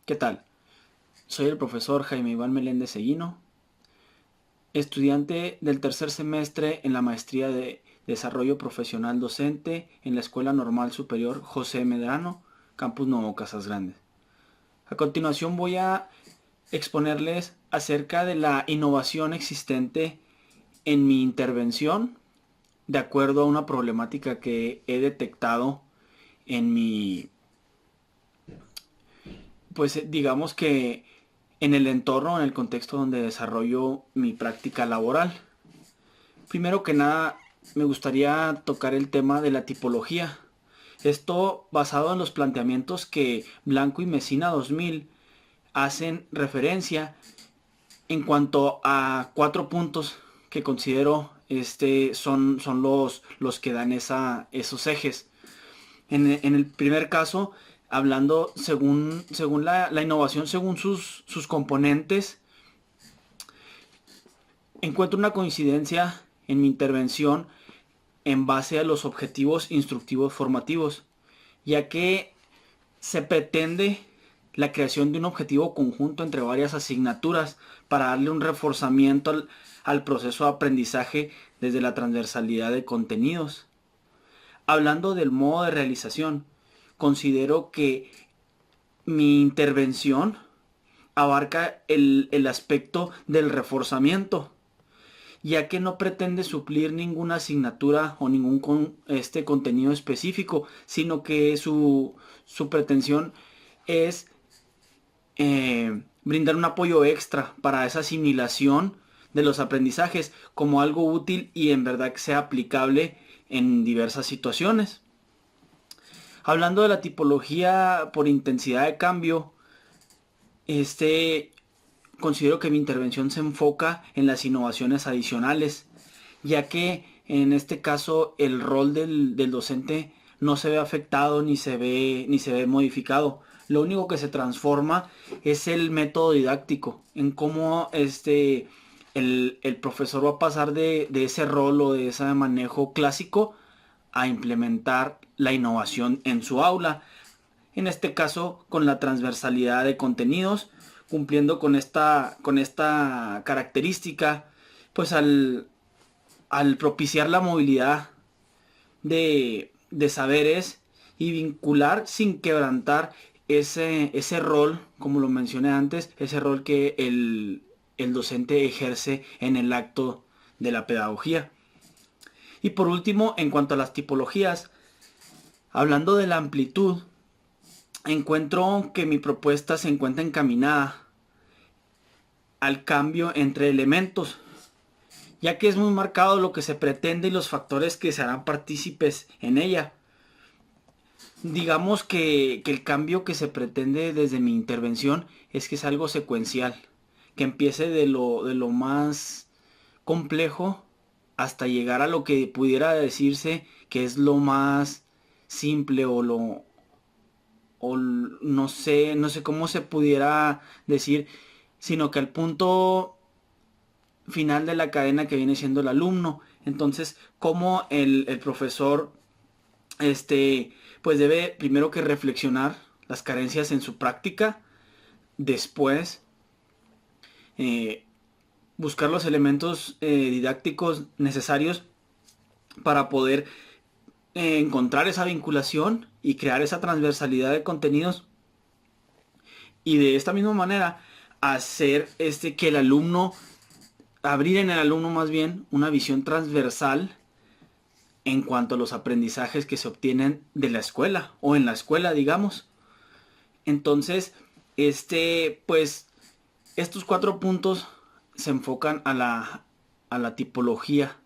¿Qué tal? Soy el profesor Jaime Iván Meléndez Seguino, estudiante del tercer semestre en la maestría de Desarrollo Profesional Docente en la Escuela Normal Superior José Medrano, Campus Nuevo Casas Grandes. A continuación voy a exponerles acerca de la innovación existente en mi intervención de acuerdo a una problemática que he detectado en mi, pues digamos que en el entorno, en el contexto donde desarrollo mi práctica laboral. Primero que nada, me gustaría tocar el tema de la tipología. Esto basado en los planteamientos que Blanco y Mesina 2000 hacen referencia en cuanto a 4 puntos que considero son los que dan esos ejes. En el primer caso, hablando según la innovación, según sus componentes, encuentro una coincidencia en mi intervención en base a los objetivos instructivos formativos, ya que se pretende la creación de un objetivo conjunto entre varias asignaturas para darle un reforzamiento al proceso de aprendizaje desde la transversalidad de contenidos. Hablando del modo de realización, considero que mi intervención abarca el aspecto del reforzamiento, ya que no pretende suplir ninguna asignatura o ningún contenido específico, sino que su pretensión es brindar un apoyo extra para esa asimilación de los aprendizajes como algo útil y en verdad que sea aplicable en diversas situaciones. Hablando de la tipología por intensidad de cambio, considero que mi intervención se enfoca en las innovaciones adicionales, ya que en este caso el rol del docente no se ve afectado ni se ve modificado. Lo único que se transforma es el método didáctico, en cómo el profesor va a pasar de ese rol o de ese manejo clásico a implementar la innovación en su aula. En este caso, con la transversalidad de contenidos, cumpliendo con esta característica, pues al propiciar la movilidad de saberes y vincular sin quebrantar ese rol, como lo mencioné antes, ese rol que el docente ejerce en el acto de la pedagogía. Y por último, en cuanto a las tipologías, hablando de la amplitud, encuentro que mi propuesta se encuentra encaminada al cambio entre elementos, ya que es muy marcado lo que se pretende y los factores que se harán partícipes en ella. Digamos que el cambio que se pretende desde mi intervención es que es algo secuencial, que empiece de lo más complejo hasta llegar a lo que pudiera decirse que es lo más simple o no sé cómo se pudiera decir, sino que al punto final de la cadena que viene siendo el alumno. Entonces, como el profesor, pues debe primero que reflexionar las carencias en su práctica, después eh, buscar los elementos didácticos necesarios para poder encontrar esa vinculación y crear esa transversalidad de contenidos, y de esta misma manera hacer que el alumno, abrir en el alumno más bien una visión transversal en cuanto a los aprendizajes que se obtienen de la escuela o en la escuela, digamos. Entonces, pues estos 4 puntos se enfocan a la tipología,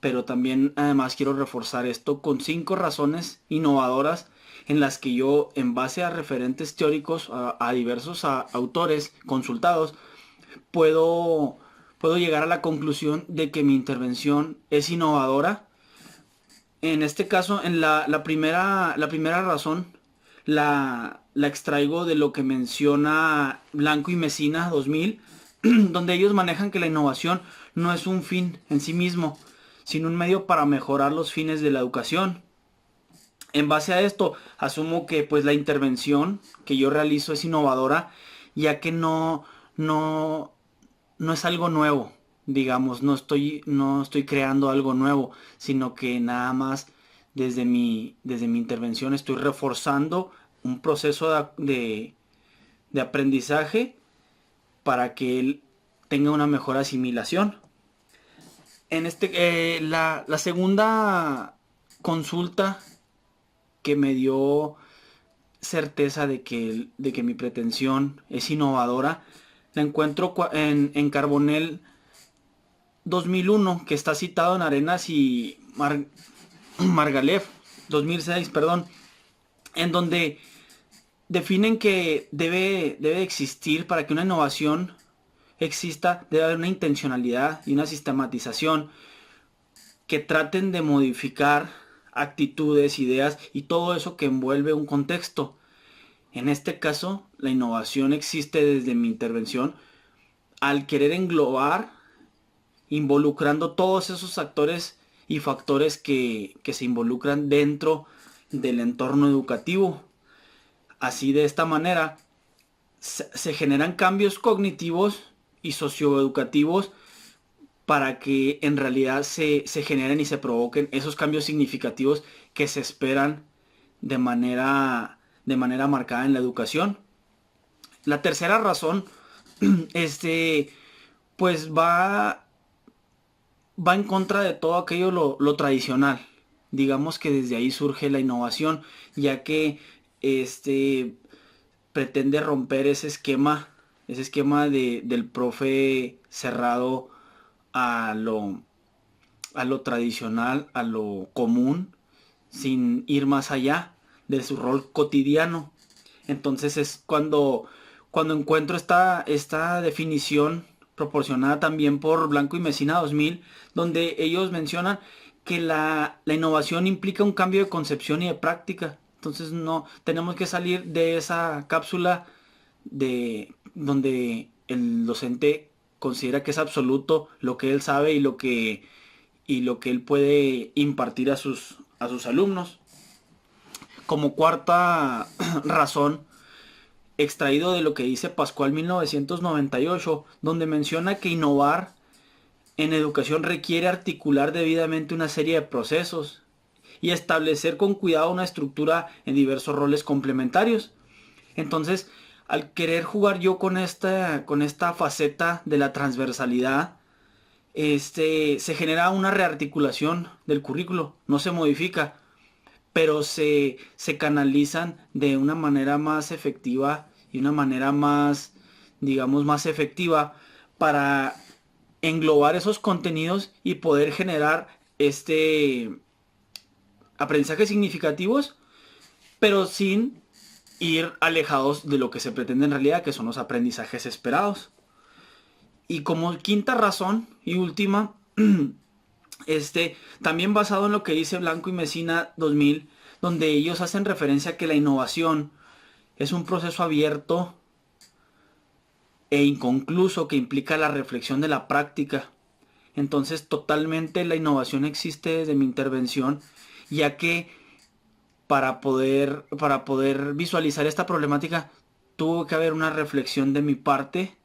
pero también además quiero reforzar esto con 5 razones innovadoras en las que yo, en base a referentes teóricos, a diversos autores consultados, puedo, puedo llegar a la conclusión de que mi intervención es innovadora. En este caso, en la primera razón la extraigo de lo que menciona Blanco y Mesina 2000, donde ellos manejan que la innovación no es un fin en sí mismo, sino un medio para mejorar los fines de la educación. En base a esto, asumo que pues la intervención que yo realizo es innovadora, ya que no, no es algo nuevo, digamos, no estoy creando algo nuevo, sino que nada más desde mi intervención estoy reforzando un proceso de aprendizaje para que él tenga una mejor asimilación. La segunda consulta que me dio certeza de que mi pretensión es innovadora, la encuentro en Carbonell 2001, que está citado en Arenas y Margalef 2006, perdón, en donde definen que debe existir para que una innovación exista, debe haber una intencionalidad y una sistematización que traten de modificar actitudes, ideas y todo eso que envuelve un contexto. En este caso, la innovación existe desde mi intervención al querer englobar, involucrando todos esos actores y factores que se involucran dentro del entorno educativo. Así, de esta manera se generan cambios cognitivos y socioeducativos para que en realidad se generen y se provoquen esos cambios significativos que se esperan de manera marcada en la educación. La tercera razón, este, pues va en contra de todo aquello lo tradicional. Digamos que desde ahí surge la innovación, ya que este pretende romper ese esquema del profe cerrado a a lo tradicional, a lo común, sin ir más allá de su rol cotidiano. Entonces es cuando encuentro esta definición proporcionada también por Blanco y Mesina 2000, donde ellos mencionan que la innovación implica un cambio de concepción y de práctica. Entonces no tenemos que salir de esa cápsula de donde el docente considera que es absoluto lo que él sabe y lo que él puede impartir a sus alumnos. Como cuarta razón, extraído de lo que dice Pascual 1998, donde menciona que innovar en educación requiere articular debidamente una serie de procesos y establecer con cuidado una estructura en diversos roles complementarios. Entonces, al querer jugar yo con esta faceta de la transversalidad, se genera una rearticulación del currículo, no se modifica, pero se canalizan de una manera más efectiva y una manera más, digamos, más efectiva para englobar esos contenidos y poder generar aprendizajes significativos, pero sin ir alejados de lo que se pretende en realidad, que son los aprendizajes esperados. Y como quinta razón y última, también basado en lo que dice Blanco y Mesina 2000, donde ellos hacen referencia a que la innovación es un proceso abierto e inconcluso que implica la reflexión de la práctica. Entonces, totalmente la innovación existe desde mi intervención, ya que para poder visualizar esta problemática tuvo que haber una reflexión de mi parte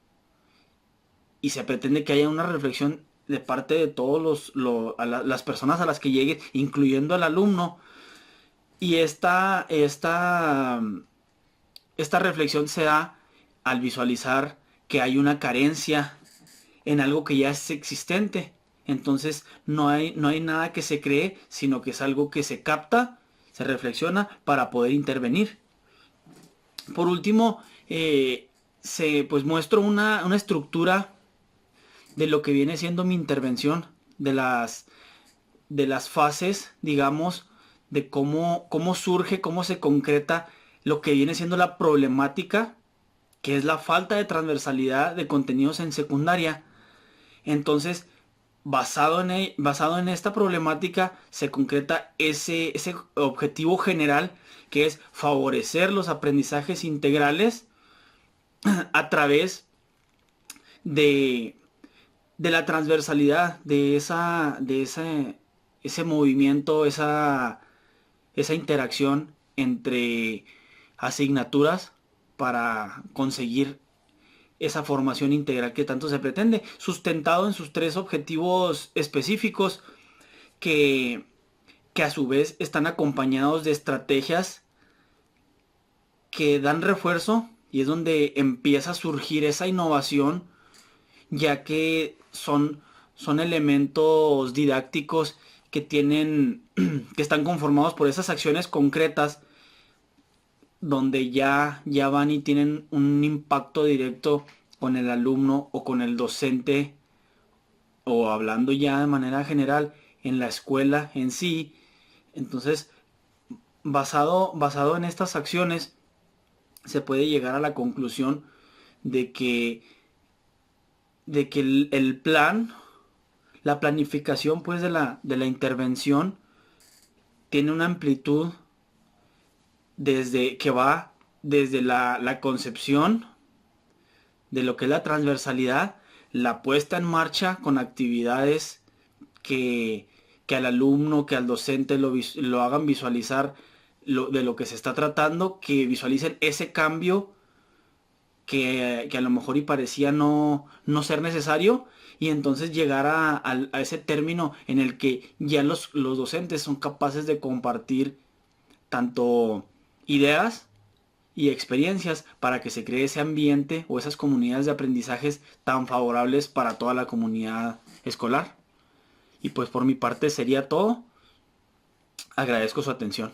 y se pretende que haya una reflexión de parte de todos las personas a las que llegue, incluyendo al alumno. Y esta reflexión se da al visualizar que hay una carencia en algo que ya es existente. Entonces no hay nada que se cree, sino que es algo que se capta, se reflexiona para poder intervenir. Por último, pues muestro una estructura de lo que viene siendo mi intervención, de las fases, digamos, de cómo surge, cómo se concreta lo que viene siendo la problemática, que es la falta de transversalidad de contenidos en secundaria. Entonces, basado en esta problemática, se concreta ese objetivo general, que es favorecer los aprendizajes integrales a través de, de la transversalidad, ese movimiento, esa interacción entre asignaturas para conseguir esa formación integral que tanto se pretende, sustentado en sus 3 objetivos específicos que, que a su vez están acompañados de estrategias que dan refuerzo, y es donde empieza a surgir esa innovación, ya que son elementos didácticos que tienen, que están conformados por esas acciones concretas, donde ya van y tienen un impacto directo con el alumno o con el docente, o hablando ya de manera general en la escuela en sí. Entonces, basado en estas acciones, se puede llegar a la conclusión de que, el plan, la planificación pues de la intervención, tiene una amplitud que va desde la concepción de lo que es la transversalidad, la puesta en marcha con actividades que, que al alumno, que al docente lo hagan visualizar de lo que se está tratando, que visualicen ese cambio que a lo mejor y parecía no ser necesario, y entonces llegar a ese término en el que ya los docentes son capaces de compartir tanto ideas y experiencias para que se cree ese ambiente o esas comunidades de aprendizajes tan favorables para toda la comunidad escolar. Y pues por mi parte sería todo. Agradezco su atención.